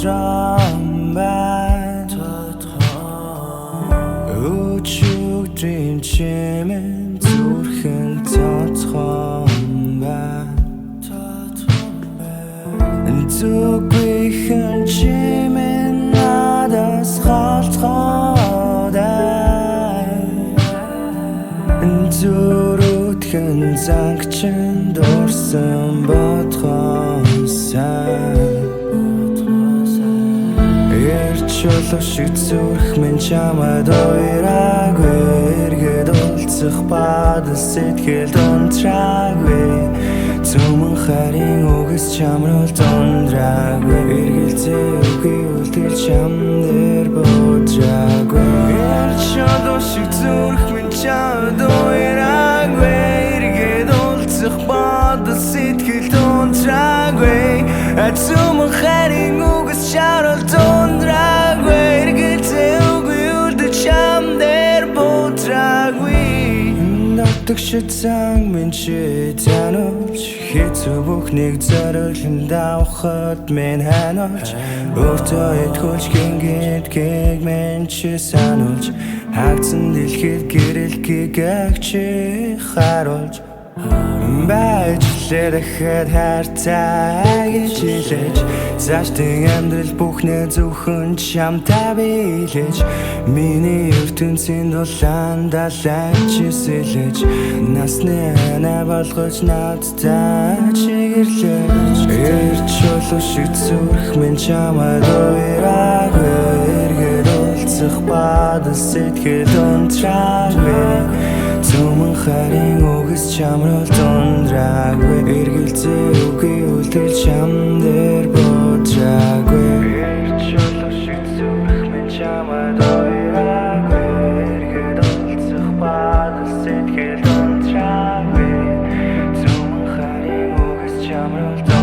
тодрон өчигдрийн чимэн зүрхэн тоцхон зүгүйхэн чимэн надаас холцгоодай зүрүүдхэн зангчин дурсан бодхон сайн Чулуу шиг зүрх минь чамайг уураагүй эргээд уулзах бадал сэтгэл унтраагүй Цөмөн харин үгс чамрал дундраагүй эргэлзээ үгүй үлдэл чам дээр бодраагүй Чулуу шиг зүрх минь чамайг уураагүй эргээд уулзах бадал сэтгэл унтраагүй Цөмөн харин үгс чамрал дундраагүй Дагшид цанг минь чи тануулж хэцүү бүхнийг зориулан давхад минь хануулж өөртөө итгүүлж гингэд гэг минь чи сануулж хаагцсан дэлхийд гэрэлхийг чи харуулж Байжлээ дахиад хайртай гэж хэлэж Заашдын амьдрал бүхнээ зөвхөн чамтай биелэж Миний ертөнцийн дулаан далайч сэлэж Насны анаа болгож надтай чигэрлэж Чулуу шиг зүрх минь чамайг уураагүй эргээд уулзах бадал сэтгэл унтраагүй Цөмөн харин үгс чамрал дундраагүй эргэлзээ үгүй үлдэл чам дээр бодраагүй Чулуу шиг зүрх минь чамайг уураагүй эргээд уулзах бадал сэтгэл унтраагүй Цөмөн харин үгс чамрал